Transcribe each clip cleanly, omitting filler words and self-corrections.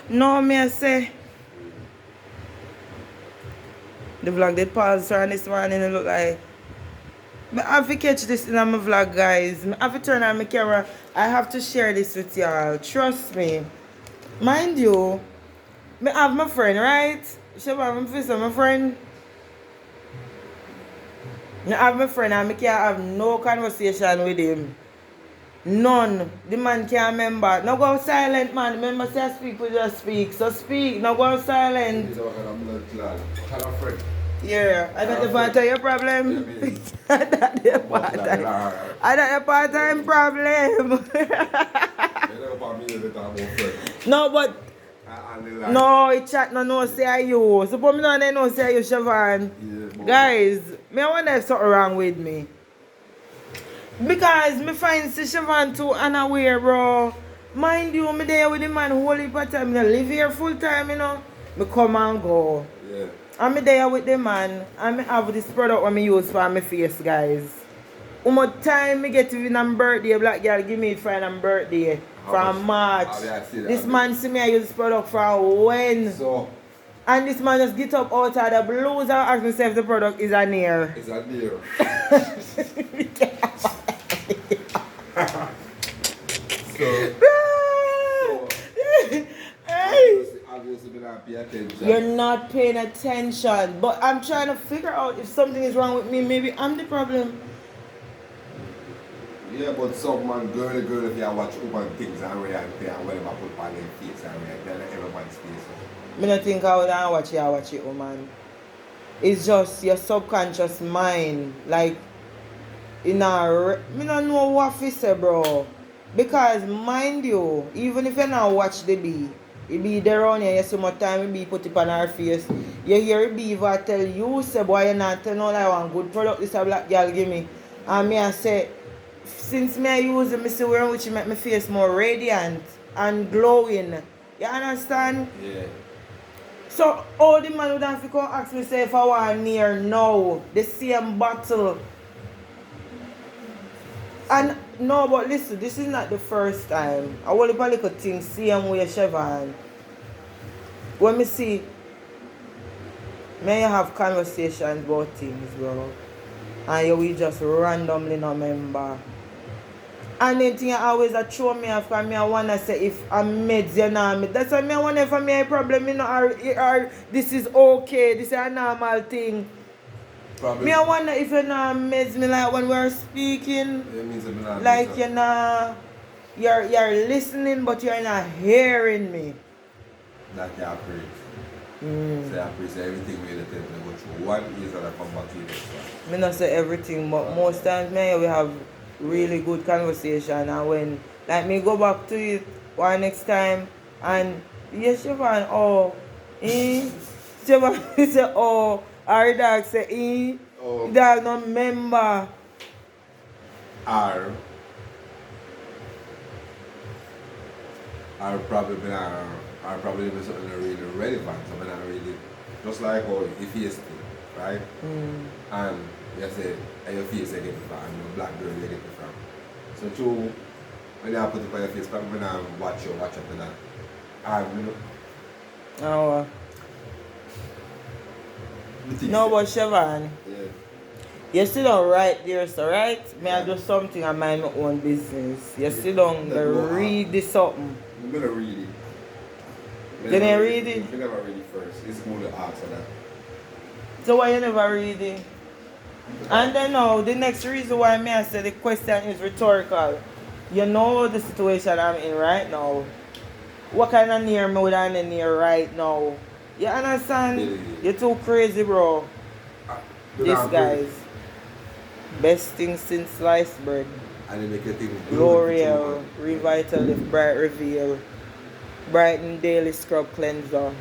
No, me I say. The vlog did pause on this morning. It look like. I have to catch this in my vlog, guys. I have to turn on my camera. I have to share this with y'all. Trust me. Mind you, I have my friend, right? Shabba, I'm facing my friend. I have my friend and I can't have no conversation with him. None. The man can't remember. Now go silent, man. Remember, say I speak, we just speak. So speak. Now go silent. Yeah, I don't part of your problem. I don't the part-time problem. No, but no, it chat no say I you. Suppose me no say you, Siobhan. Guys, me I wonder if something wrong with me. Because me find Siobhan too unaware, bro. Mind you, me there with the man whole heap of time. I live here full time, you know. Me come and go. Yeah. I'm there with the man and I have this product that I use for my face, guys. How much time I get even on birthday, black girl give me it for my birthday from March. This man see me I use this product for when? So, and this man just get up out of the blues and ask me if the product is a near. it's a deal. Obviously, we not pay attention. You're not paying attention. But I'm trying to figure out if something is wrong with me. Maybe I'm the problem. Yeah, but some man, girl, if you watch open things and react and whatever put on their face and react, they're everyone's face. I don't think I would watch it, man. It's just your subconscious mind. Like, I don't know what to say, bro. Because, mind you, even if you not watch the bee, it be there on here, you so much time it be put it on her face. You hear it be if I tell you, say, boy, you not tell no like one good product this a black girl give me. And me I say, since me I use it, I see where which make my face more radiant and glowing. You understand? Yeah. So all the man would have to come ask me say if I want near now, the same bottle. And no, but listen, this is not the first time. I will probably could think same way, Siobhan. When me see, may you have conversations about things, bro. And you will just randomly not remember. And then thing I always throw me off because I want to say if I'm meds, you know. That's why I want to if I'm a problem, you know, or this is okay, this is a normal thing. Probably. Me I wonder if you're not meds me like when we're speaking. It means I'm not Like you're not, you're listening but you're not hearing me. That you appreciate. So I appreciate everything we let them go through. One is that I come back to you next time. Me not say everything, but most times me we have really good conversation and when like me go back to it one next time and yes Siobhan, Siobhan say our dog say dog no member. Or probably be something really relevant, something that really just like how you face thing, right? And you say and your face you get it from and your black girl you get it from. So true when you put it on your face, probably when I watch after that. And you know. No, but Siobhan, Yeah. you sit down right there, so right? Me I do something I mind my own business. You sit down there, read this something. I'm gonna read it. You didn't read it? You never read it first. It's more the ask for that. So why you never read it? And then now, the next reason why me I say the question is rhetorical. You know the situation I'm in right now. What kind of near me would I near right now? You understand? Yeah. You're too crazy, bro. This guys. Best thing since sliced bread. And they make a thing L'Oreal, Revitalift, Bright Reveal, Brighten Daily Scrub Cleanser.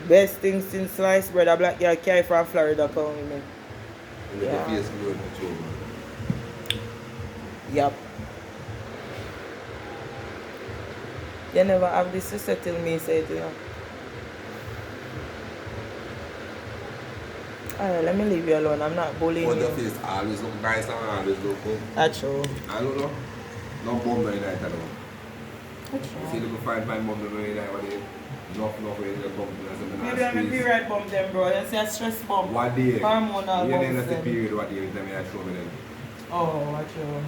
Best thing since sliced bread. A black girl carry from Florida come with me. And make your face good too. Yup. You never have this sister till me say it, you know. Alright, let me leave you alone. I'm not bullying But you. the face always look nice and always look good. That's true. I don't know. No bomb very nice at all. That's You see, true. look find my mom very nice one day. No enough with the bump. Maybe I'm a period bump them, bro. You see a stress bump. What day? Hormonal You bumps didn't the them. period what day? Tell me I show me then. Oh, watch out.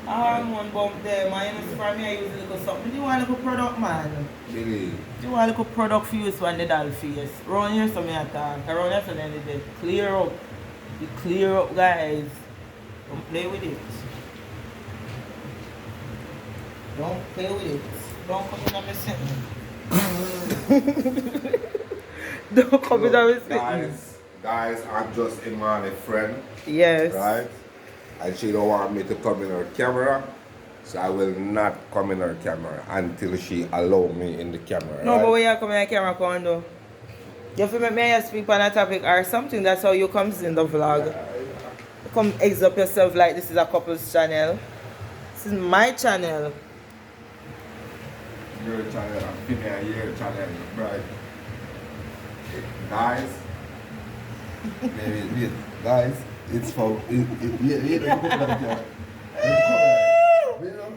A hormone bump them. And you know, for me, I use a little something. Do you want a little product, man? Really? Do you want a little product for use on the doll face? Around here, so me attack. Around here, so then they clear up. You clear up, guys. Don't play with it. Don't play with it. Don't come in on me sitting. Don't come in on me sitting. Guys, I'm just Emani friend. Yes. Right? And she don't want me to come in her camera. So I will not come in her camera until she allow me in the camera. No, right? but when you come in the camera, come on, though. You have to make me speak on a topic or something. That's how you come in the vlog. Come ex up yourself like this is a couple's channel. This is my channel. Your channel, I'm feeling a year channel, right? Guys, maybe, guys, it's for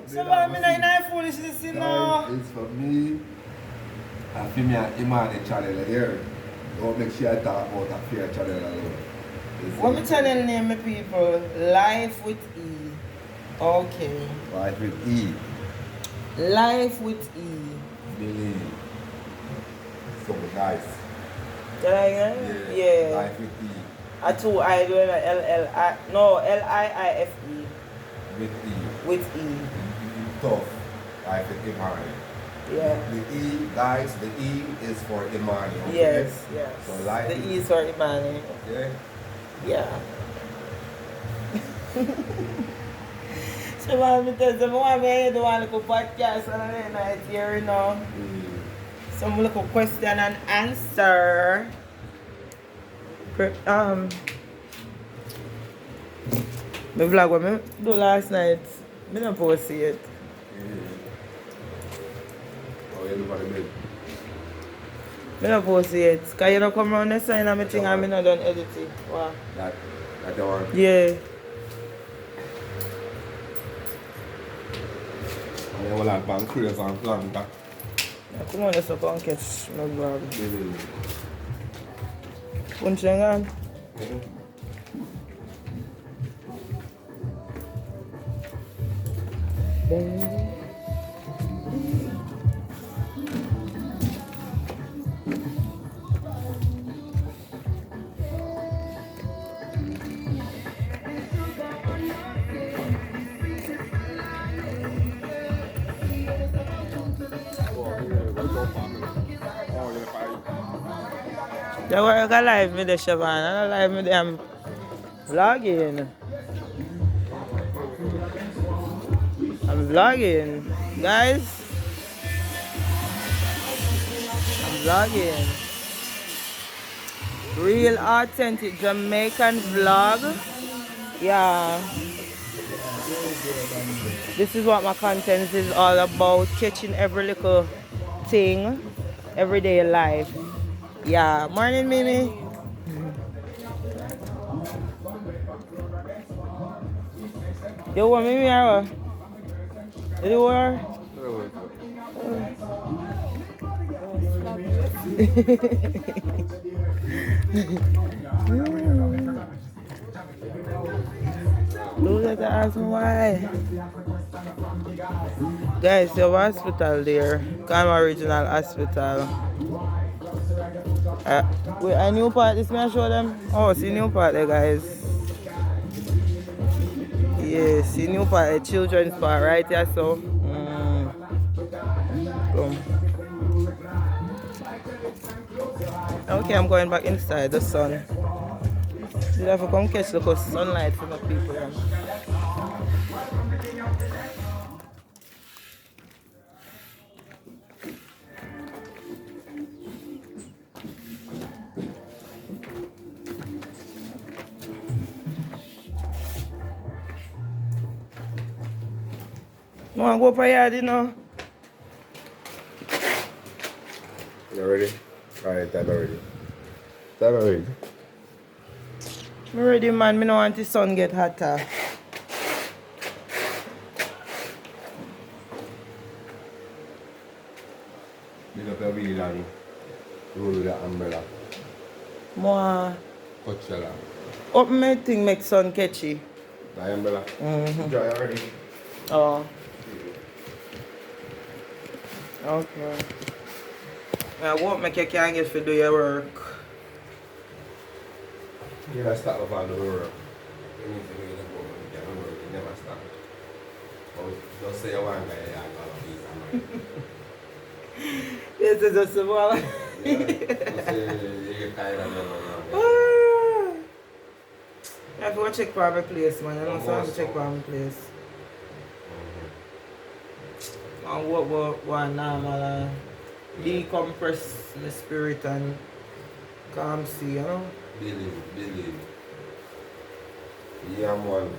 Somebody me not foolishness, you know. It's for me. I'm feeling a Emani channel here. Don't make sure I talk about a fair channel alone. What me channel name, my people? Life with E. Okay. Life with E. Life with E. Really. So nice. Did I get it? Yeah. Life with E. A two I do it L-L-I. No, L-I-I-F-E. With E. With E. Tough. Life with Emani. Yeah. The E, guys, the E is for Emani. Okay? Yes, yes. So life the E is for Emani. Okay. Yeah. So, man, because I want to do a little podcast on the night here, you know. Some little question and answer. My vlog what I do last night, I don't post it. Oh, you look at the bed. I don't post it. Because you don't come around the sign and I think I'm not done editing. Wow. That the one. Yeah. I will have bank crazy and plan that. Come on, let's go and catch my vlog. Punch them on. They work a live me the Siobhan, and a live me them vlogging. I'm vlogging, guys. I'm vlogging. Real authentic Jamaican vlog. Yeah. This is what my content is all about, catching every little thing, everyday life. Yeah, morning Mimi. You want Mimi or what? You want? Don't have to ask me why. Guys, you have a hospital there. Calma Regional Hospital. Wait, a new part, this may I show them? Oh, see new part there, guys. Yeah, see new part, a children's part right here, so. Come. Okay, I'm going back inside the sun. You have to come catch the sunlight from the people. You want to go for yard, you know? You ready? Alright, time already. Time already. I'm ready, man. I don't want the sun get hotter. You know, the wheel and roll with the umbrella. More. Coachella. What my thing make sun catchy? The umbrella. Mm-hmm. Dry already. Oh. Okay. I won't make you can't get to do your work. You gotta start off on the road. You need to make it go. You can't work. You never stop. Oh, just say you want guy, you have all of these. This is just a small. Yeah. Just say you get tired of them. I have to go check for my place, man. I don't have to check for my place. And what normal decompress my spirit and calm see, you know? Believe. Yeah, man.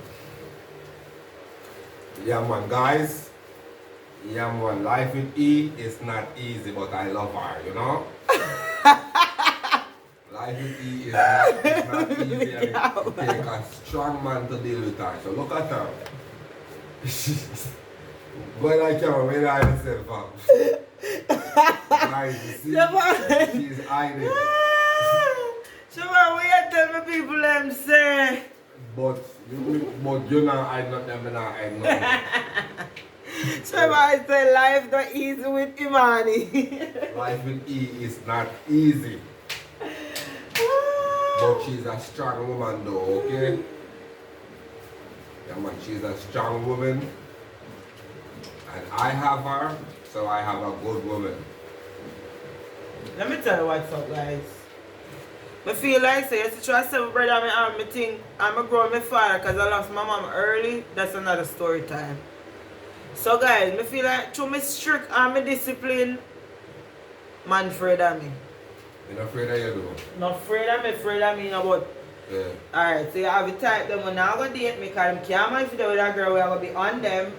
Yeah, man, guys. Yeah, man. Life with E is not easy, but I love her, you know? Life with E is not easy, and it takes a strong man to deal with her. So look at her. But I can't wait I myself up. Guys, you see, she's hiding. So we are telling people them say. But you know I not them and I know. So I say life not easy with Emani. Life with E is not easy. But she's a strong woman though, okay? Yeah man, she's a strong woman. And I have her, so I have a good woman. Let me tell you what's up, guys. I feel like say, you try to say, brother, I think I'm a grown my father because I lost my mom early. That's another story time. So, guys, I feel like through my strict and my discipline, man afraid of me. You're not afraid of you though? Not afraid of me, no, but yeah. Alright, so you have a type them when I'm going to date me because them can't mind if you're with a girl where I'm going to be on them.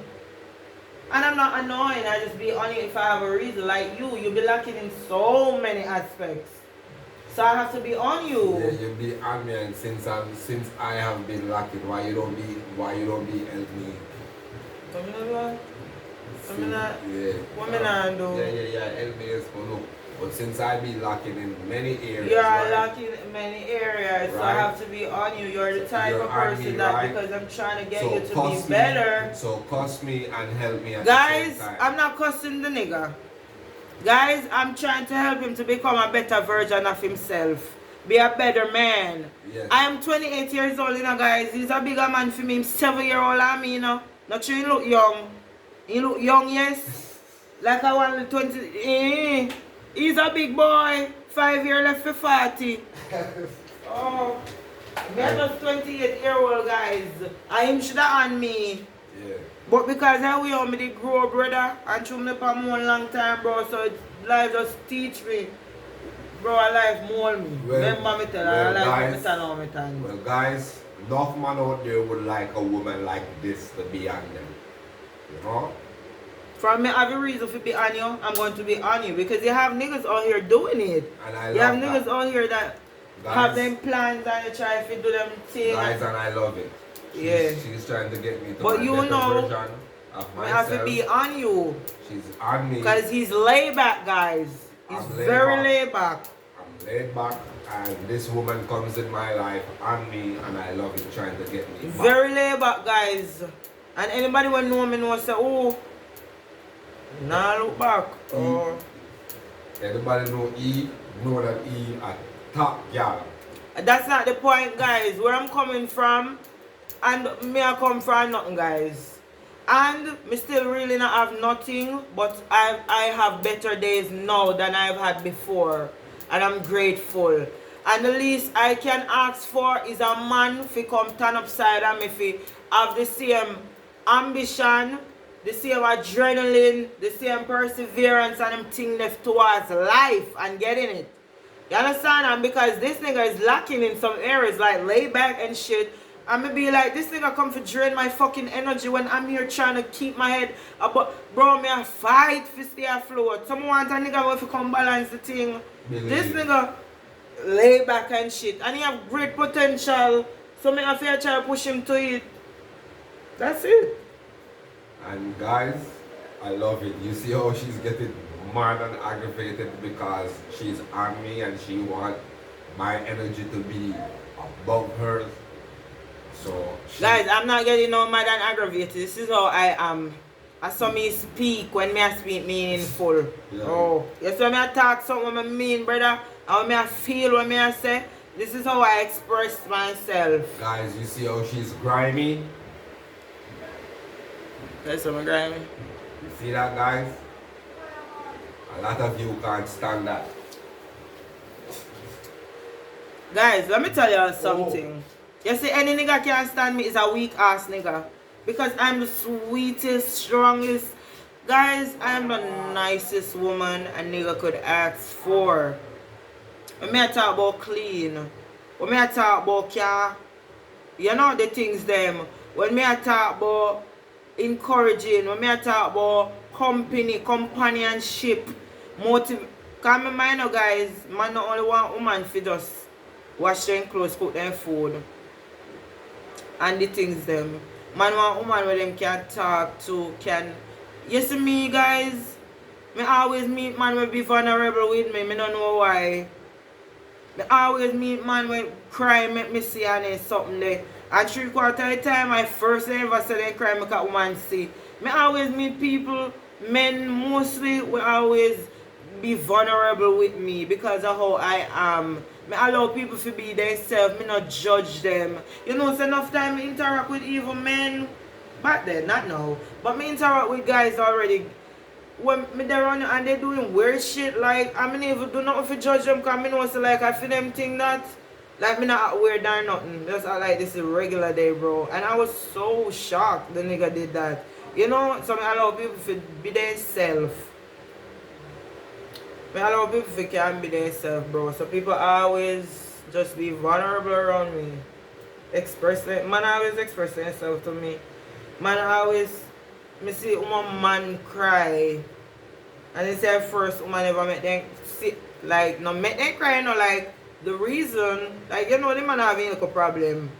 And I'm not annoying, I just be on you if I have a reason. Like you be lacking in so many aspects. So I have to be on you. Yeah, you be on me, and since I have been lacking, why you don't be help me? What me not Yeah. What me not do? Yeah, help me is for no. But since I be lacking in many areas. You are right? lacking in many areas, so I Right. have to be on you. You're the type You're of on person me, that right? because I'm trying to get So you to cuss be me- better. So cuss me and help me at Guys, the same time. I'm not cussing the nigga. Guys, I'm trying to help him to become a better version of himself. Be a better man. Yes. I am 28 years old, you know, guys. He's a bigger man for me. I'm 7-year-old than me, you know. Not sure he look young. He look young, yes. Like I want 20. He's a big boy. 5 years left for 40. Oh. Me are just 28-year-old, guys. I him should have on me. Yeah. But because how we me did grow, brother, and through me for more long time, bro, so life just teach me. Bro, life mold me. Remember me tell her, life me tell me tell Well, guys, enough man out there would like a woman like this to be on them. You know? From me have a reason to be on you, I'm going to be on you. Because you have niggas out here doing it. And I you love have niggas that. out here that Guys, have them plans and they try to do them things. Guys, and I love it. She's trying to get me to But my you better know, version of I have myself. to be on you. She's on me. Because he's laid back, guys. He's I'm very back. laid back. I'm laid back, and this woman comes in my life on me, and I love it, trying to get me back. Very laid back, guys. And anybody who know me know say, oh, nah look back. Oh. Everybody know that E a top girl. That's not the point, guys. Where I'm coming from, and me I come from nothing, guys. And me still really not have nothing, but I have better days now than I've had before. And I'm grateful. And the least I can ask for is a man to come turn upside and me fi have the same ambition, the same adrenaline, the same perseverance and them thing left towards life and getting it. You understand? And because this nigga is lacking in some areas like lay back and shit, I'm gonna be like, this nigga come to drain my fucking energy when I'm here trying to keep my head up. Bro, me a fight for stay afloat. Someone want a nigga want to come balance the thing. This nigga lay back and shit. And he have great potential. So me have to try to push him to it. That's it. And guys, I love it. You see how she's getting more than aggravated because she's on me and she wants my energy to be above hers. So Guys, I'm not getting no mad and aggravated. This is how I am. I saw me speak when me I speak meaningful. Yeah. Oh, yes, when me I talk something I mean, brother, and when me I feel when me I say, this is how I express myself. Guys, you see how she's grimy? That's what I'm grimy. You see that, guys? A lot of you can't stand that. Guys, let me tell you something. You see, any nigga can't stand me is a weak ass nigga. Because I'm the sweetest, strongest. Guys, I am the nicest woman a nigga could ask for. When me I talk about clean, when me I talk about care, you know the things them. When me I talk about encouraging, when me I talk about company, companionship, motive. Cause me mind now guys, man not only want woman for just wash them clothes, cook them food, and the things them. Man want woman where them can talk to, can. You see me guys, me always meet man will be vulnerable with me, me don't know why. Me always meet man when cry make me see and there's something there. And 3/4 of the time I first ever said they cry make a woman see. Me always meet people, men mostly will always be vulnerable with me because of how I am. Me allow people to be themselves, me not judge them. You know, so enough time me interact with evil men. Back then, not now. But me interact with guys already. When me they run and they doing weird shit, like I mean even do nothing to judge them because I know so like I feel them think that like me not weird or nothing. Just like this is a regular day, bro. And I was so shocked the nigga did that. You know, so me allow people to be themselves. Me allow people to can be themselves, bro. So people always just be vulnerable around me. Man always express themselves to me. Man always me see man cry. And they say first woman never make them see like no make them cry, no like the reason like you know the man having like a problem.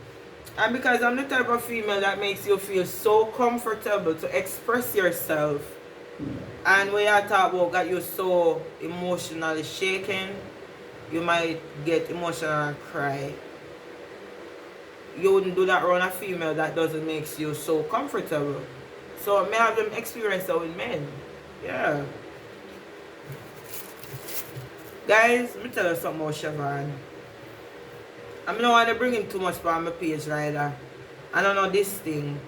And because I'm the type of female that makes you feel so comfortable to express yourself. And when you talk about that you're so emotionally shaken, you might get emotional and cry. You wouldn't do that around a female that doesn't make you so comfortable. So may have them experience that with men. Yeah. Guys, let me tell you something about Siobhan. I don't want to bring him too much on my page either. I don't know this thing.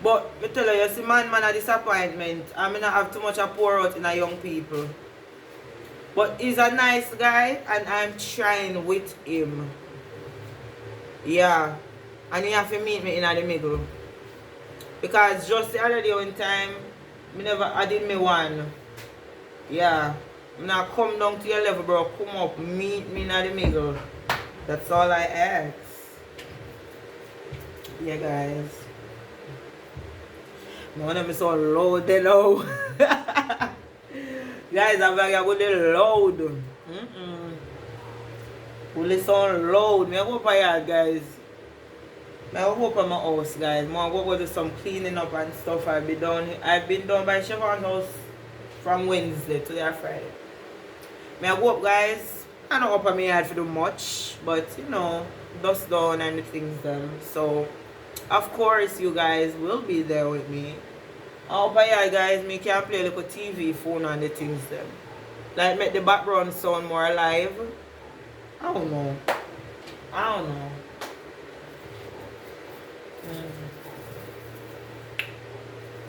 But me tell you, you see man a disappointment. I mean I have too much to pour out in a young people. But he's a nice guy and I'm trying with him. Yeah. And he have to meet me in the middle. Because just the other day one time, I did me one. Yeah. I'm not come down to your level, bro. Come up, meet me in the middle. That's all I ask. Yeah, guys. No one so loud, they know. Guys, I'm like, I go there loud. Will sound loud. Me I go for yard, guys. I hope I'm my house, guys. I go do some cleaning up and stuff. I've been done by Siobhan's house from Wednesday to the Friday. I hope, guys. I don't open my yard for too much, but you know, dust down and the things done. So, of course, you guys will be there with me. I hope yeah, guys, me can play like a TV phone and the things them. Like make the background sound more alive. I don't know.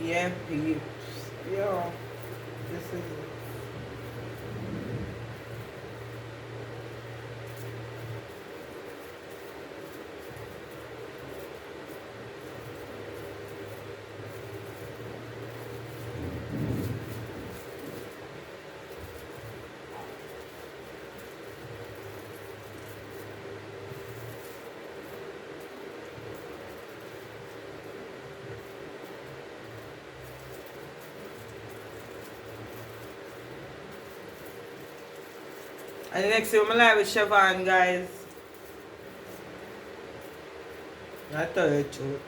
Yeah, peeps. Yo, this is it. And the next thing I'm live with Siobhan, guys. I tell you the truth.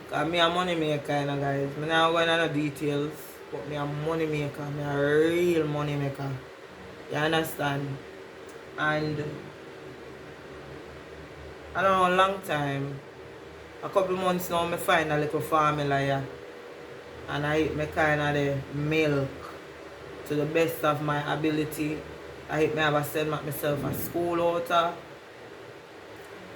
Because me a money maker, you know, guys. I'm not going into no details. but me a money maker, me a real money maker. You understand? And I don't know, a long time, a couple months now, me find a little formula here. And I eat me kind of the milk to the best of my ability. I hit me have a send myself a school water.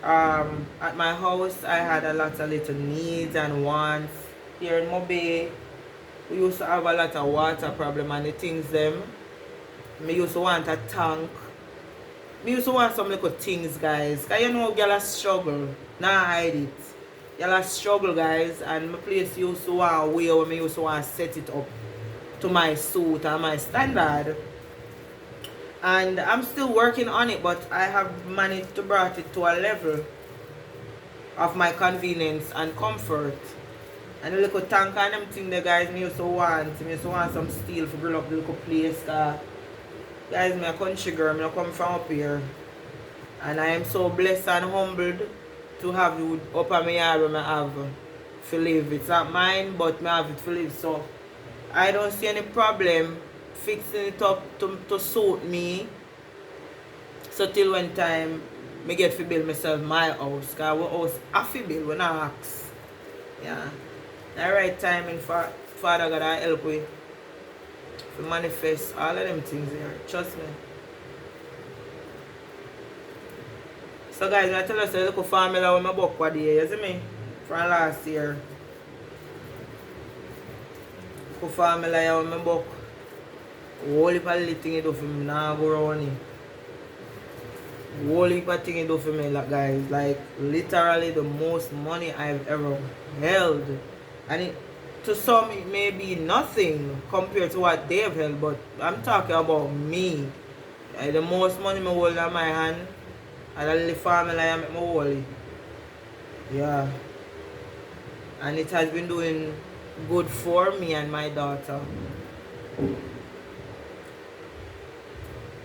At my house I had a lot of little needs and wants. Here in Mobay, we used to have a lot of water problem and the things them. Me used to want a tank. Me used to want some little things, guys. Cause you know y'all struggle. Nah, hide it. Y'all struggle, guys, and my place used to want a way where me used to want to set it up to my suit and my standard. And I'm still working on it, but I have managed to brought it to a level of my convenience and comfort. And the little tank and them thing the guys me used to want. Me used to want some steel to build up the little place. Guys, me a country girl, me come from up here. And I am so blessed and humbled to have you up on my yard where I have to live. It's not mine, but I have it to live. So I don't see any problem fixing it up to suit me. So till when time me get to build myself my house. Because our house have to build when I ask. Yeah. The right time in Father God I help with to manifest all of them things here. Trust me. So guys, I tell you a little formula with my book what day, you see me? From last year. Little formula with my book. Whole heap of little thing you do for me, now go around it. Whole heap of thing you do for me, like, guys. Like literally the most money I've ever held. And it, to some it may be nothing compared to what they've held, but I'm talking about me. Like, the most money I hold in my hand and the little formula I make me hold it. Yeah. And it has been doing good for me and my daughter.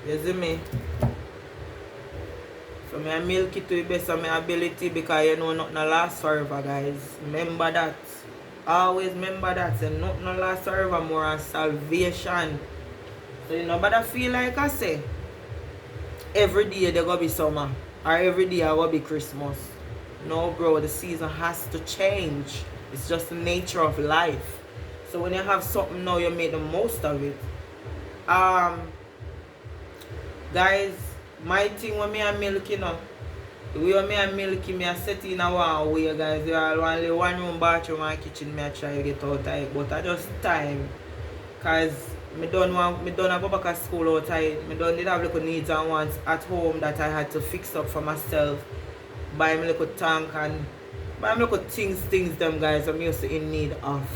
You see me? So I milk it to the best of my ability because you know nothing lasts forever, guys. Remember that. Always remember that. So nothing lasts forever more than salvation. So you know, but I feel like I say, every day there gonna be summer. Or every day there gonna be Christmas. No bro, the season has to change. It's just the nature of life. So when you have something now, you make the most of it. Guys, my thing when me and milk, you know, the way when me and milk, me I set in a one way, guys. You all only one room bathroom and kitchen, me I try to get out of it, but I just time. Cause me don't go back to school outside. Me don't did have little needs and wants at home that I had to fix up for myself. Buy me little tank and buy me little things them, guys I'm used to in need of.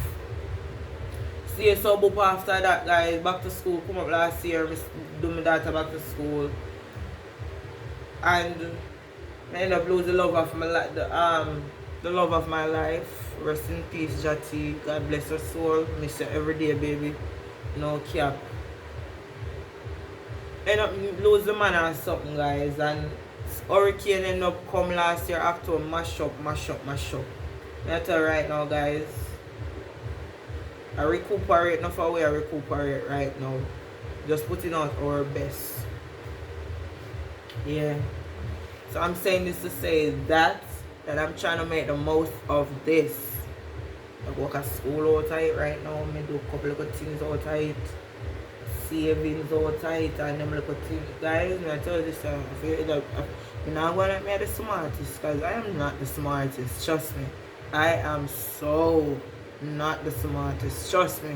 See, so boop after that, guys, back to school, come up last year, do my daughter back to school. And I end up losing the love of my life, the love of my life. Rest in peace, Jati. God bless her soul. Miss you every day, baby. No cap. End up lose the man or something, guys, and hurricane end up come last year October, mash up. I tell you right now, guys, I recuperate, not for way I recuperate right now. Just putting out our best. Yeah. So I'm saying this to say that I'm trying to make the most of this. I work at school out of it right now. I do a couple of good things out of it. Savings out of it and them little things. Guys, I tell you this, I'm not going to be the smartest because I am not the smartest. Trust me. I am so not the smartest. Trust me.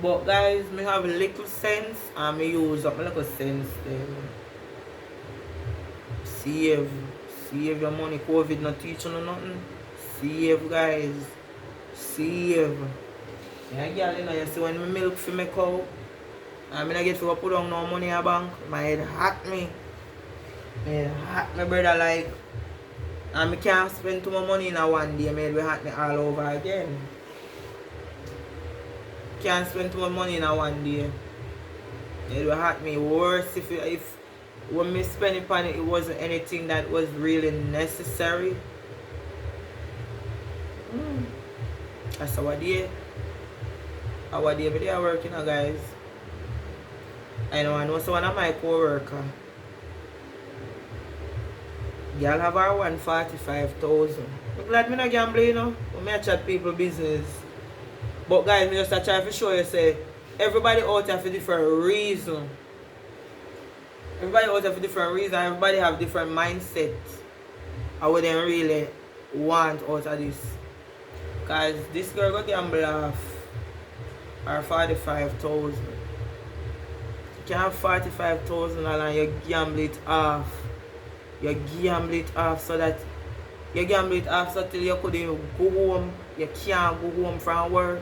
But guys, me have a little sense and me use up my little sense then. Save your money. COVID not teaching you nothing. Save, guys. Save. Yeah, girl, you know, you see when me milk for my cow, and I get to put down no money in a bank, my head hot me. My head hot me, brother, like, and I can't spend too much money in a one day, my head will hot me all over again. Can't spend too much money in a one day. It will hurt me worse if when me spend it on it, it wasn't anything that was really necessary. That's our day. our day, but they are working, guys. I know so one of my co-worker. Girl have her 145,000. I'm glad me not gamble, you know. When I chat people business. But guys, me just a try to show you say everybody out there for different reason. Everybody out there for different reason. Everybody have different mindset. I wouldn't really want out of this. Cause this girl got gamble off her 45,000. You can have 45,000 and you gamble it off. You gamble it off so that you gamble it off so till you couldn't go home. You can't go home from work.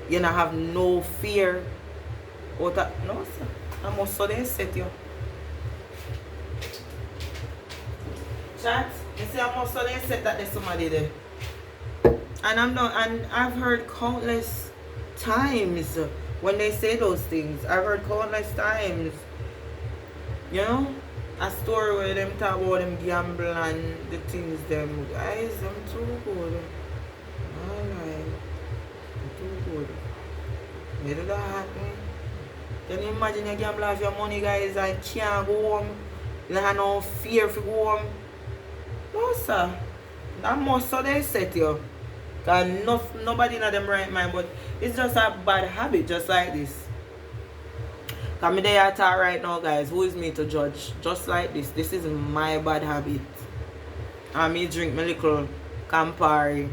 You don't have no fear. No, sir. I must so they set you. Chat, you see I must so they set that there's somebody there. And I've heard countless times when they say those things. I've heard countless times. You know? A story where them talk about them gamble and the things them guys, them too good. Alright. Too good. You do that happen? Can you imagine you gamble off your money, guys, and can't go home? You don't have no fear to go home? No, sir. That must so they set you. Because nobody in them right mind, but it's just a bad habit, just like this. Because me there at right now, guys. Who is me to judge? Just like this. This is my bad habit. And me drink my little Campari.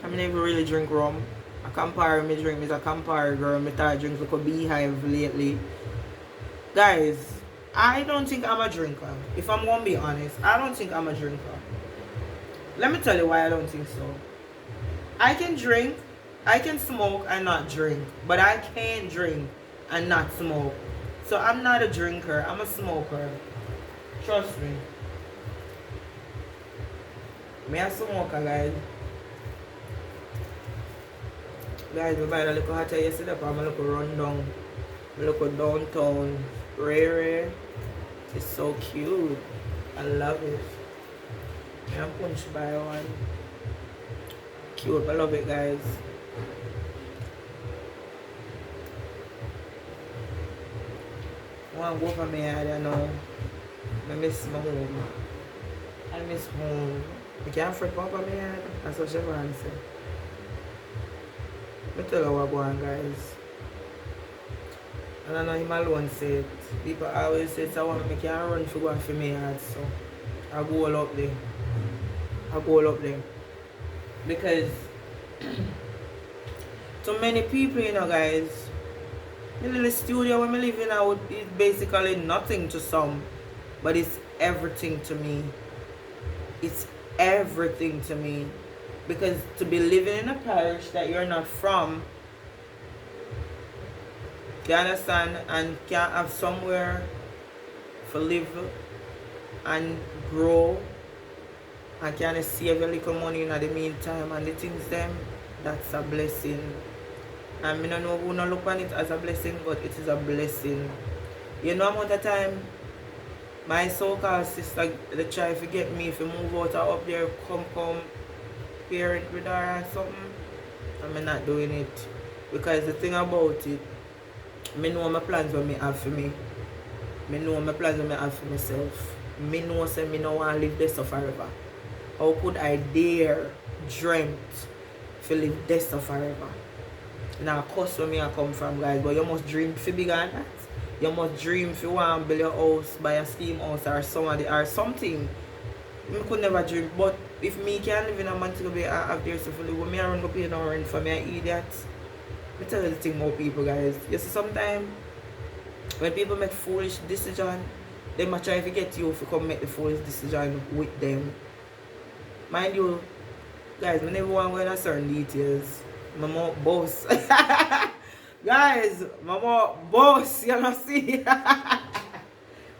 I never really drink rum. A Campari me drink. Me's a Campari girl. Me start drink like a beehive lately. Guys, I don't think I'm a drinker. If I'm going to be honest, I don't think I'm a drinker. Let me tell you why I don't think so. I can drink, I can smoke and not drink. But I can't drink and not smoke. So I'm not a drinker, I'm a smoker. Trust me. Me a smoker, guys. Guys, we buy a little hotel yesterday, but I'm a little run down. A little downtown. Rare. It's so cute. I love it. I'm punched by one. Cute, I love it, guys. I want to go for me, I don't know. I miss my home. I miss home. I can't fret for me, that's what Chevron said. I tell you what going on, guys. And I know him alone said, people always say, so I can't run for going for me, so I go all up there. Because to many people, you know, guys, the little studio where I live in now is basically nothing to some, but it's everything to me. It's everything to me. Because to be living in a parish that you're not from, you understand, and can't have somewhere to live and grow, and can save a little money in the meantime and the things them, that's a blessing. And I don't know who not look on it as a blessing, but it is a blessing. You know amount of time my so-called sister they try to get me if you move out or up there, come parent with her or something. I'm not doing it. Because the thing about it, I know my plans what I have for me. I know my plans what I have for myself. I know say I don't want to live this forever. How could I dare dreamt to live this forever? Now, cost where me I come from, guys, but you must dream for bigger than that. You must dream if you want to build your house, buy a steam house or something. I could never dream, but if me can live in a Montego Bay and have their stuff to live, me I run go pay no rent for me, I idiot. I tell you the thing about people, guys. You see, sometimes when people make foolish decisions, they might try to get you to come make the foolish decision with them. Mind you, guys, I never want to go into certain details. My mom boss. Guys, my mom boss, you know, see? Guys,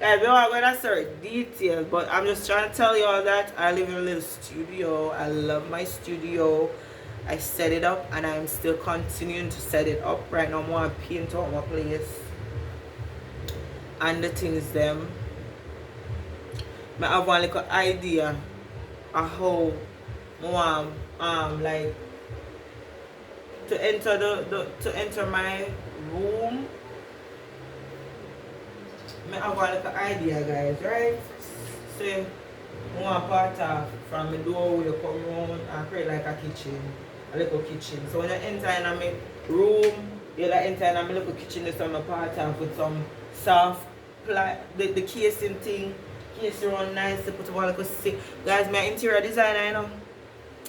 I don't want to go into certain details, but I'm just trying to tell you all that I live in a little studio. I love my studio. I set it up and I'm still continuing to set it up. Right now, I want to paint out my place. And the things them. I have one little idea of how I want like to enter my room, I have a little idea, guys, right? So one part of from the doorway you come round and create like a kitchen, a little kitchen. So when you enter in my room, you like enter in my little kitchen. There's some part of with some soft the casing thing, case around nice to put one little see. Guys, my interior designer, you know.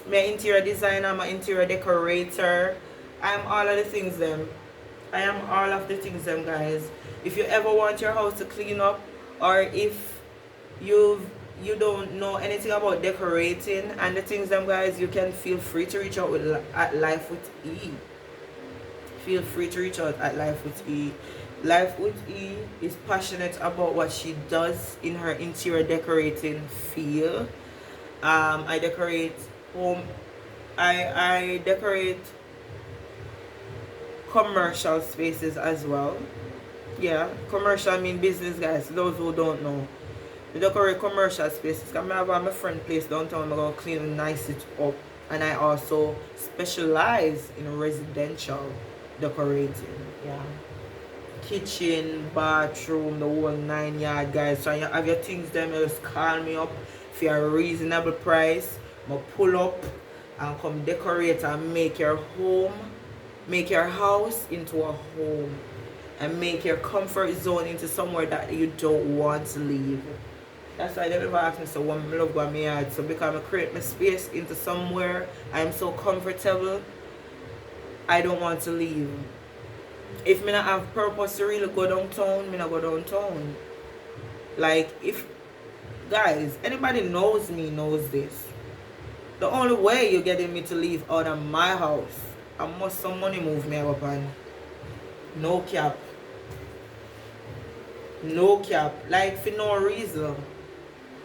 My interior designer, my interior decorator. I am all of the things them. I am all of the things them, guys. If you ever want your house to clean up, or if you don't know anything about decorating and the things them, guys, you can feel free to reach out at Life with E. Feel free to reach out at Life with E. Life with E is passionate about what she does in her interior decorating field. I decorate home. I decorate commercial spaces as well. Yeah, commercial mean business, guys. Those who don't know, I decorate commercial spaces. I have my friend place downtown. I'm gonna clean and nice it up, and I also specialize in residential decorating. Yeah, kitchen, bathroom, the whole 9 yard, guys. So you have your things them, you just call me up for a reasonable price. I'll pull up and come decorate and make your home, make your house into a home, and make your comfort zone into somewhere that you don't want to leave. That's why they never ask me, so what I love going my yard. So because I create my space into somewhere I'm so comfortable, I don't want to leave. If me not have purpose to really go downtown, me not go downtown. Like, if, guys, anybody knows me knows this. The only way you're getting me to leave out of my house, I must some money move me up on. No cap. No cap. Like, for no reason.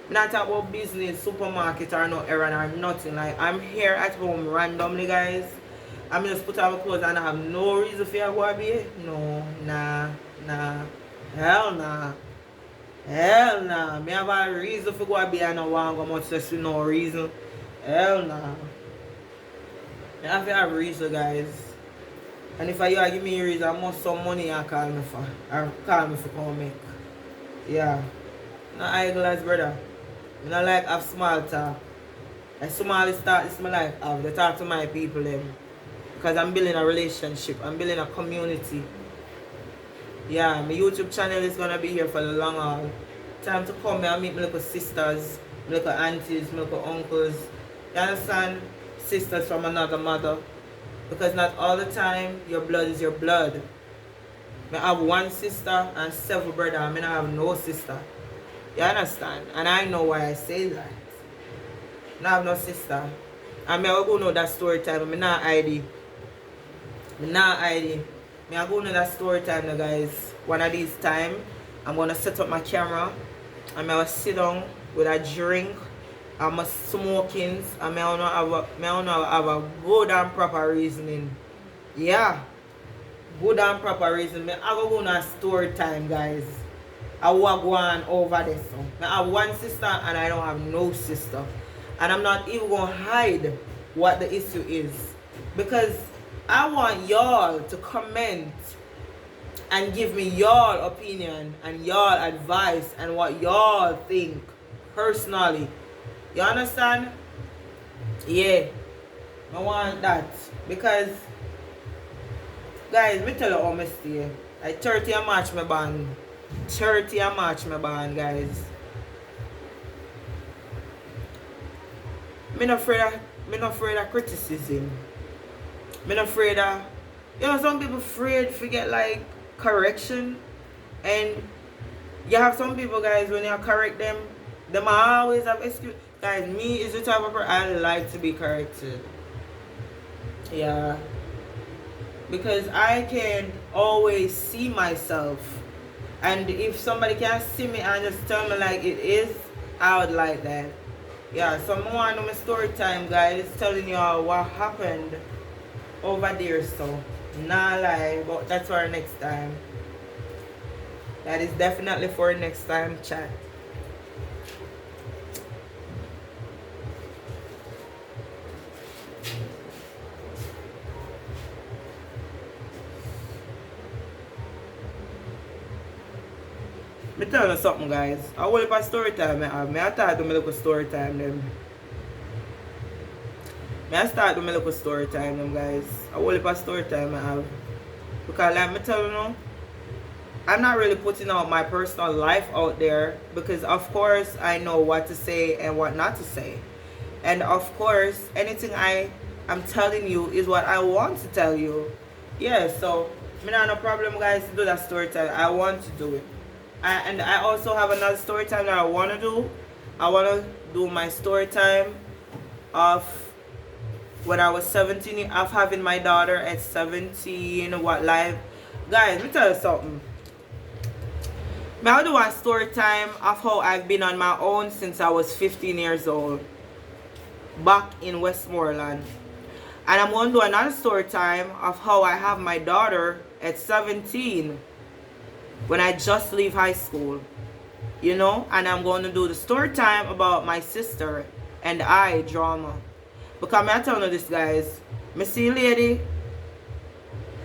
I'm not talking about business, supermarket, or no errand or nothing. Like, I'm here at home randomly, guys. I'm just put on my clothes and I have no reason for you to go be. No, nah. Hell nah. Hell nah. Me have a reason for go be and I want to go much just for no reason. Hell nah. I have to have a reason, guys. And if you give me a reason, I must some money and call me for. Or call me for come make. Yeah. Not eyeglass, brother. I don't like have small talk. As small as start this my life have. They talk to my people them. Because I'm building a relationship. I'm building a community. Yeah, my YouTube channel is gonna be here for the long haul. Time to come and meet my little sisters, my little aunties, my little uncles. You understand? Sisters from another mother. Because not all the time your blood is your blood. I have one sister and 7 brothers. I mean, I have no sister. You understand? And I know why I say that. I have no sister. And I go know that story time. I'm not hiding. I'm not hiding. I'm going to that story time now, guys. One of these time, I'm going to set up my camera. And I will sit down with a drink. I'm smoking. And I want to have a good and proper reasoning. Yeah. Good and proper reason. I go on a story time, guys. I will go on over this. So. I have one sister and I don't have no sister. And I'm not even going to hide what the issue is. Because I want y'all to comment and give me y'all opinion and y'all advice and what y'all think personally. You understand? Yeah. I want that. Because, guys, me tell you honestly, I 30 a March my band. 30 a March my band, guys. I'm not afraid of criticism. I'm not afraid of, some people afraid to get like correction. And you have some people, guys, when you correct them, they might always have excuse. Guys, me is the type of person I like to be corrected. Yeah. Because I can always see myself. And if somebody can see me and just tell me like it is, I would like that. Yeah, so I want to know my story time, guys, telling you all what happened over there. So, not lie, but that's for next time. That is definitely for next time chat. Me tell you something, guys. I will a story time I have. Me I start with my little story time them. Me I start with my little story time them, guys. I will a story time I have. Because like me tell you now, I'm not really putting out my personal life out there because of course I know what to say and what not to say. And of course anything I am telling you is what I want to tell you. Yeah, so me not no problem guys to do that story time. I want to do it. And I also have another story time that I want to do. I want to do my story time of when I was 17, of having my daughter at 17, what life. Guys, let me tell you something. I'll do a story time of how I've been on my own since I was 15 years old. Back in Westmoreland. And I'm going to do another story time of how I have my daughter at 17 when I just leave high school. You know? And I'm going to do the story time about my sister and I drama. Because I'm telling you this, guys. Me see lady.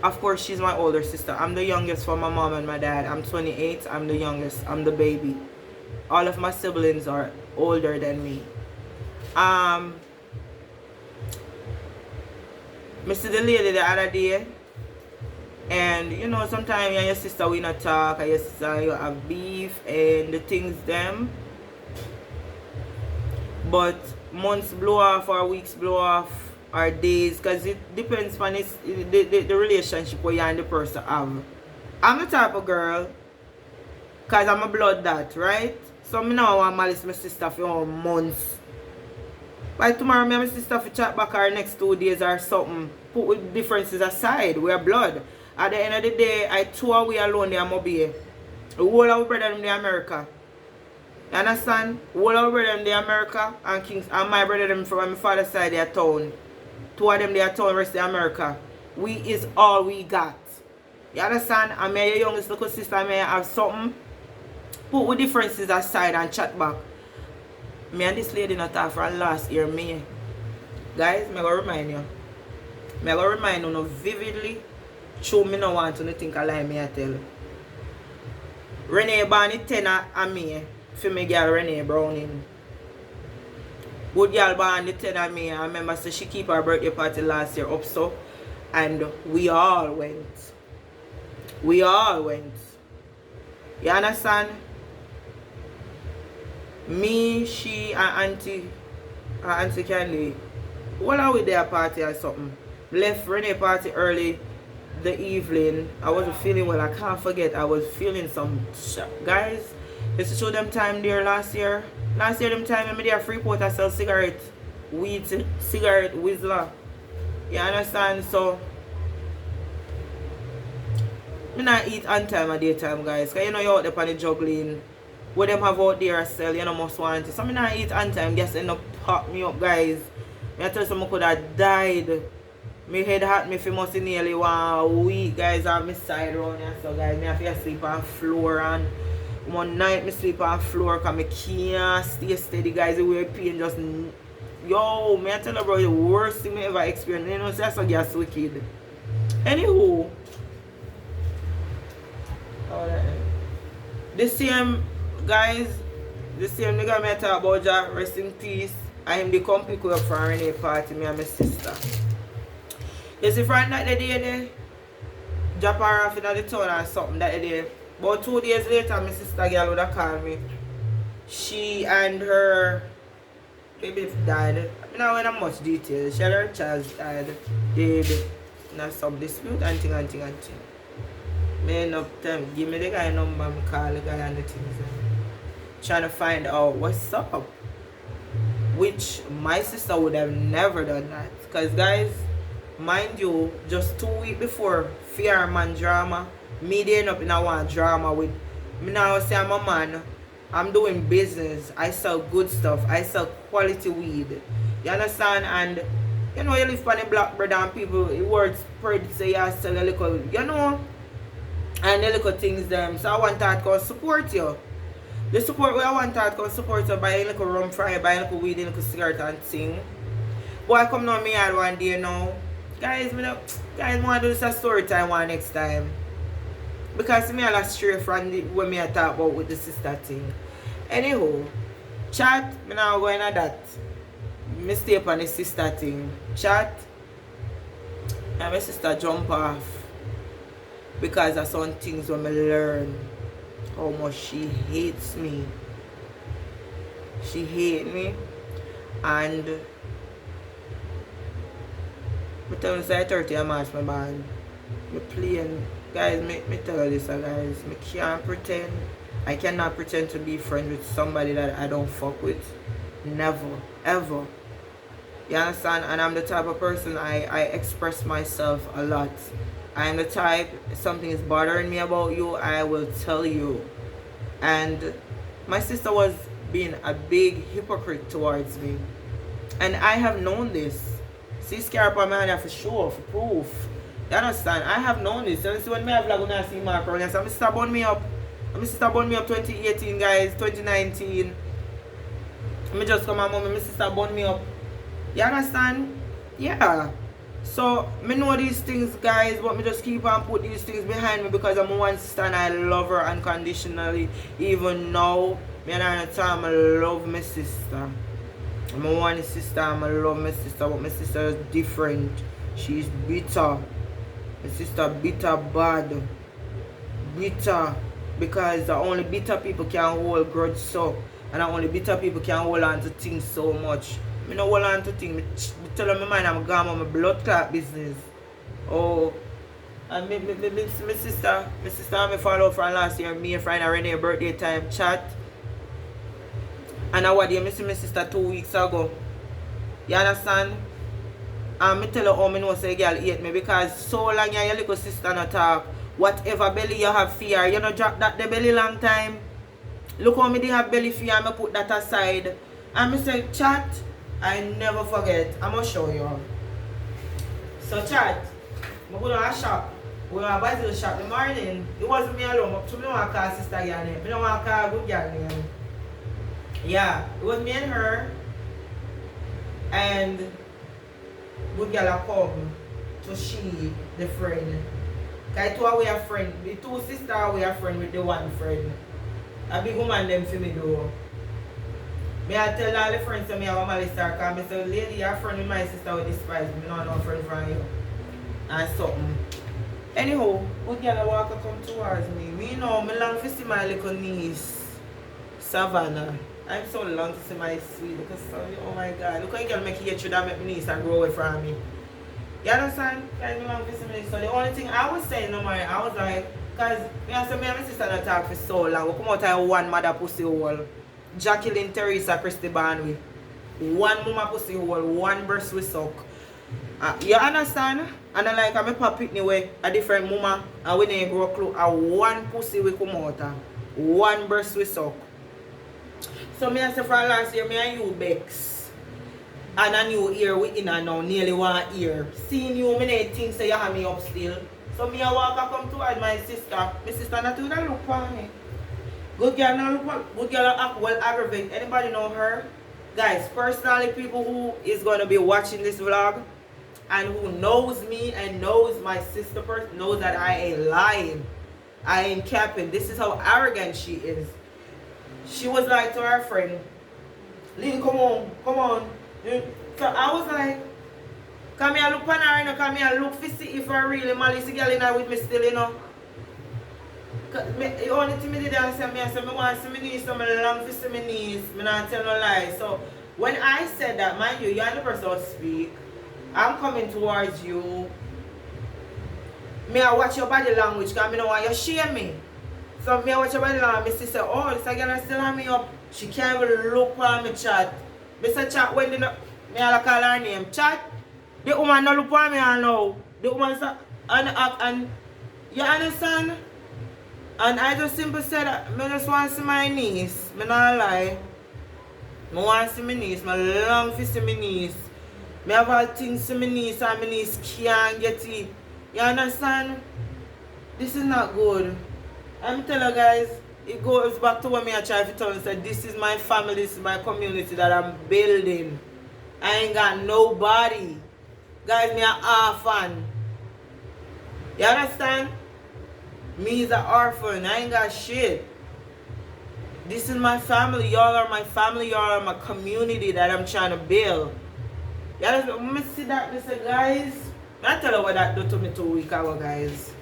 Of course, she's my older sister. I'm the youngest for my mom and my dad. I'm 28. I'm the youngest. I'm the baby. All of my siblings are older than me. Me see the lady the other day. And, you know, sometimes you and your sister we not talk. And your sister you have beef and the things them. But months blow off or weeks blow off. Or days, because it depends on the relationship where you and the person have. I'm the type of girl, because I'm a blood that, right? So I don't want malice my sister for months. By tomorrow, me and my sister for chat back our next 2 days or something. Put with differences aside, we are blood. At the end of the day, I two away alone there, Mobile. The whole of our brother in the America. You understand? The whole of our brother in the America and Kings and my brother them from my father's side their town. Two of them they are town rest of America. We is all we got. You understand? And my youngest little sister may have something. Put with differences aside and chat back. Me and this lady not talk from last year, May. Guys, me gonna remind you. Me gonna remind you vividly. True, me no want to think a lie me I tell. Renee born 10 and me. For me girl Renee Browning. Good girl born the 10 of me. I remember so she keep her birthday party last year up so. And we all went. We all went. You understand? Me, she, and Auntie Candy. What are we there party or something? Left Renee party early the evening. I wasn't feeling well. I can't forget. I was feeling some shock. Guys, it's to show them time there last year. Last year, them time, I there Freeport, I sell cigarette, weed, cigarette, whistler. You understand? So, I not eat on time or daytime, guys. Because you know you're out there on the juggling. What them have out there sell, you know, must want it. So, I not eat on time. Just end up pop me up, guys. I tell you something, I could have died. My head hurt me for must nearly 1 week, guys, on my side around here. So, guys, I have to sleep on the floor and one night I sleep on the floor because I can't stay steady, guys. The way pain just... Yo, I tell you bro, the worst thing I ever experienced. You know, so that's what gets wicked. Anywho. The same, guys, the same nigga I talk about Jack, rest in peace. I am the company up for a Renee party, me and my sister. You see, Friday night the day there, drop her off in the town or something that day. About 2 days later, my sister girl would have called me. She and her baby died. I don't know much detail. She and her child died. They had some dispute and thing. Me end up telling, give me the guy number, I call the guy and the things. Trying to find out what's up. Which my sister would have never done that. Because guys, mind you, just 2 weeks before Fear Man drama, me they end up in a one drama with me now say I'm a man. I'm doing business. I sell good stuff. I sell quality weed. You understand? And you know you live on the black bread and people it words spread say you sell a little, you know, and the little things them. So I want that to support you. The support I want that to support you by a little rum fry, buy a little weed, a little cigarette and thing. Boy I come down me yard one day now. Guys, want to do this a story time one next time. Because me a stray from the, when me a talk about with the sister thing. Anyhow, chat, me now going at that. Me stay up on the sister thing. Chat, and my sister jump off. Because of some things when me learn how much she hates me. She hate me. And I tell you say 30 of March my band. Me playing. Guys, me tell you this, guys. Me can't pretend. I cannot pretend to be friends with somebody that I don't fuck with. Never. Ever. You understand? And I'm the type of person I express myself a lot. I am the type, if something is bothering me about you, I will tell you. And my sister was being a big hypocrite towards me. And I have known this. See, scare up on my hand for sure, for proof. You understand? I have known this. You see when me have vlog when I see Mark around, I say, my sister burned me up. My sister burned me up 2018, guys, 2019. Me just come and my sister burned me up. You understand? Yeah. So, me know these things, guys, but me just keep on put these things behind me because I'm one sister and I love her unconditionally. Even now, me and her at the time, I love my sister. I'm one sister, I love my sister, but my sister is different. She's bitter. My sister bitter bad. Bitter. Because the only bitter people can hold grudge so. And the only bitter people can hold on to things so much. I don't hold on to things. I tell my mind I'm gone on my blood clot business. Oh. And my sister and me follow from last year. Me and friend Renee birthday time chat. And I was there, I see my sister 2 weeks ago. You understand? And I tell her how I know say girl hate me because so long your little sister not talk. Whatever belly you have fear, you know drop that the belly long time. Look how me they have belly fear and I put that aside. And I say chat, I never forget. I'm gonna show you. So chat, I go to a shop. We were buy to the shop in the morning. It wasn't me alone, so I don't want to call sister girl name. I don't want to call good girl name. Yeah, it was me and her, and good girl come to she, the friend. Because two we are friend, the two sisters we are friend with the one friend. A big woman them for me though. Me I tell all the friends to me how my sister because I say, lady, you're friend with my sister with despise me. No, no friend from you. And something. Anyhow, good girl walk come towards me. Me know, me long to see my little niece, Savannah. I'm so long to see my sweet because oh my god, look how you can make it that make me niece and grow away from me. You understand? Because me long to see me. So the only thing I was saying no more, I was like, because me and my sister not talk for so long. We come out of one mother pussy hole. Jacqueline Teresa Christy Banwy. One mama pussy hole, one breast we suck. You understand? And I like I'm pop pitney way a different mama and we didn't grow close and one pussy we come out of. One breast we suck. So me and say for last year, me and you Bex. And a new year we in and now, nearly 1 year. Seeing you, me need things say you have me up still. So me and walk come toward my sister. My sister not even look for me. Good girl not look good girl act well aggravated. Anybody know her? Guys, personally people who is gonna be watching this vlog and who knows me and knows my sister person knows that I ain't lying. I ain't capping. This is how arrogant she is. She was like to her friend, Lynn, come on, come on. So I was like, come here look on her, you know, come here look to see if I really malice girl in her with me still, you know. The only thing I did I said, I want to see my niece, so I long to see my niece, I not tell no lie. So when I said that, mind you, you're the person who speak, I'm coming towards you. I watch your body language because I don't want you to shame me. So I watch your body language, my sister, oh, this girl still have me up. She can't even look on me chat. I say chat when I call her name. Chat, the woman not look on me now. The woman say, and you understand? And I just simply said, I just want to see my niece. I not lie. I want to see my niece. I long to see my niece. I have all things to my niece and my niece can't get it. You understand? This is not good. I'm telling you guys, it goes back to what I try to tell you. This is my family, this is my community that I'm building. I ain't got nobody. Guys, me an orphan. You understand? Me is an orphan. I ain't got shit. This is my family. Y'all are my family. Y'all are my community that I'm trying to build. Y'all let me see that, Mr. Guys. I tell you what that do to me 2 weeks ago, guys.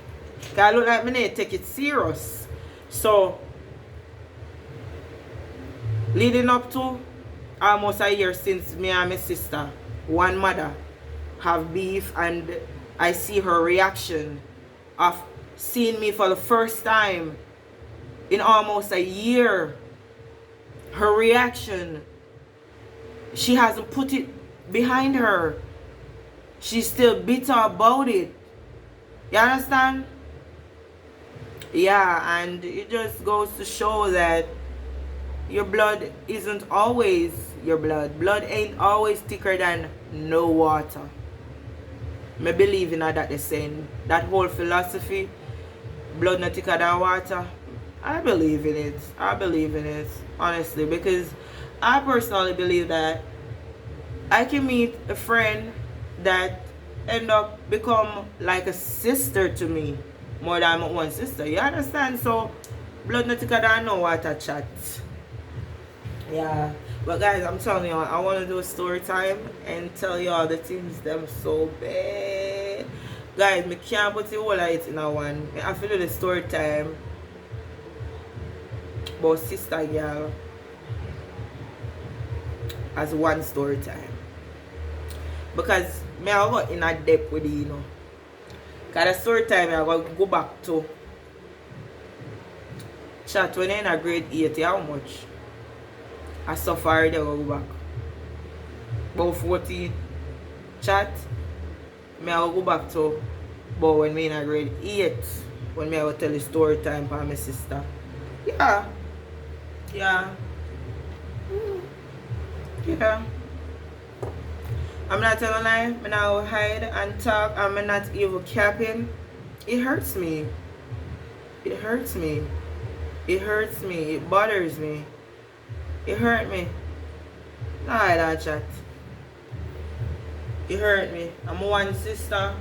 Cause I look like me need to take it serious. So, leading up to almost a year since me and my sister, one mother, have beef, and I see her reaction of seeing me for the first time in almost a year. Her reaction, she hasn't put it behind her. She's still bitter about it. You understand? Yeah, and it just goes to show that your blood isn't always your blood. Blood ain't always thicker than no water. I believe in that they're saying. That whole philosophy, blood not thicker than water. I believe in it. I believe in it, honestly, because I personally believe that I can meet a friend that end up become like a sister to me more than my own sister. You understand? So blood not thicker than no water, chat. Yeah. But guys, I'm telling y'all, I want to do a story time and tell y'all the things them so bad. Guys, me can't put the whole of it in a one. I have to do the story time about sister girl as one story time. Because me I go in a depth with it, you know. Because the story time I go back to chat when in a grade 8, how much? I suffer they go back. About 14 chat. Me I go back to but when me in a grade 8, when me I go tell the story time for my sister. Yeah. Yeah. Yeah. I'm not telling a lie. I'm not hide and talk. I'm not even capping. It hurts me. It hurts me. It hurts me. It bothers me. It hurt me. Nah, I don't chat. It hurt me. I'm one sister.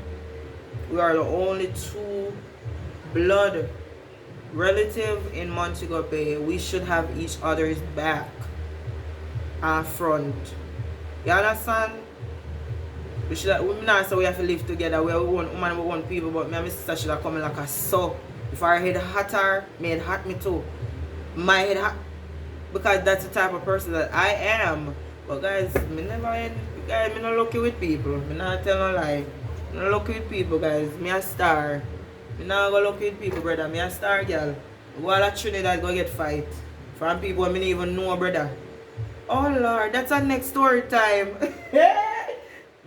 We are the only two blood relative in Montego Bay. We should have each other's back and front. You understand? We should we not say we have to live together. We want woman, we want people, but me and my sister should have come like a so. If our head hotter, my head hot me too. My head hot because that's the type of person that I am. But guys, me never guys, me not lucky with people. Me not tell no lie. Me not lucky with people, guys. Me a star. Me not go lucky with people, brother. Me a star girl. Go all a Trinidad go get fight. From people me don't even know, brother. Oh Lord, that's our next story time.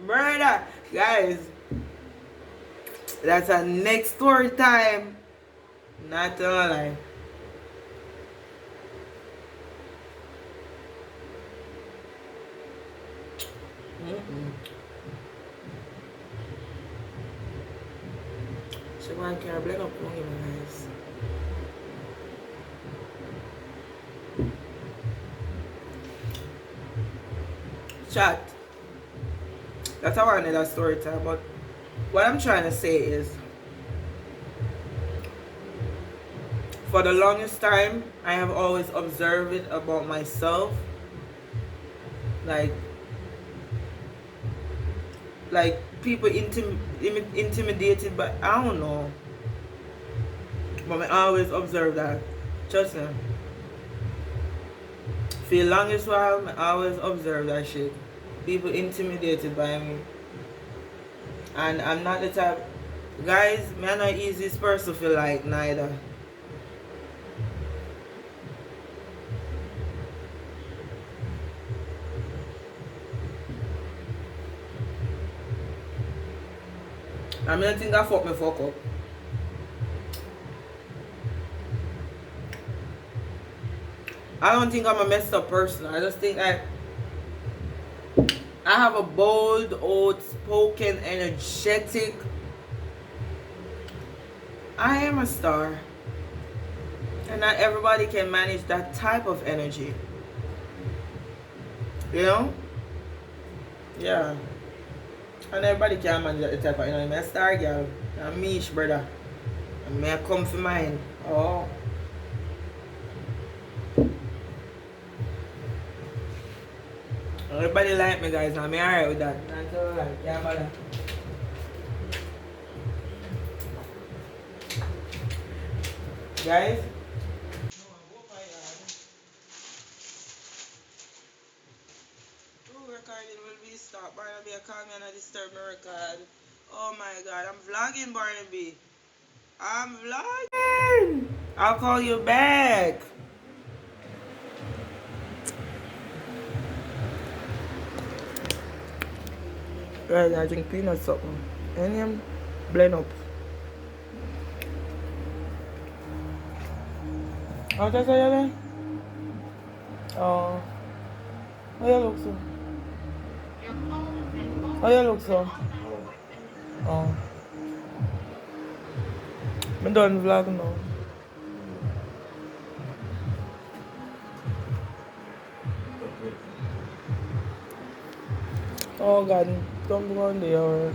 Brother, guys. That's our next story time. Not tell no lie. So I can't blame up on him, guys. Chat. That's how I need a story time. But what I'm trying to say is, for the longest time, I have always observed it about myself. Like people intimidated, but I don't know. But I always observe that. Trust me. For the longest while, I always observe that shit. People intimidated by me. And I'm not the type. Guys, me I'm not the easiest person to feel like neither. I don't think I fuck up. I don't think I'm a messed up person. I just think I have a bold, outspoken, energetic. I am a star. And not everybody can manage that type of energy. You know? Yeah. And everybody can manage that type of energy. I'm a star girl. I'm a Mish, brother. May I come for mine? Oh. Everybody like me, guys. I'm alright with that. That's alright. Yeah, brother. Guys? Recording will be stopped. Barnaby, call me and I disturb my record. Oh my god, I'm vlogging, Barnaby. I'm vlogging. I'll call you back. Right, I drink peanut something. And him blend up. Oh, that's how you like? Oh. How you look so? How you look so? Oh. I'm done vlog now. Oh god, don't go on there.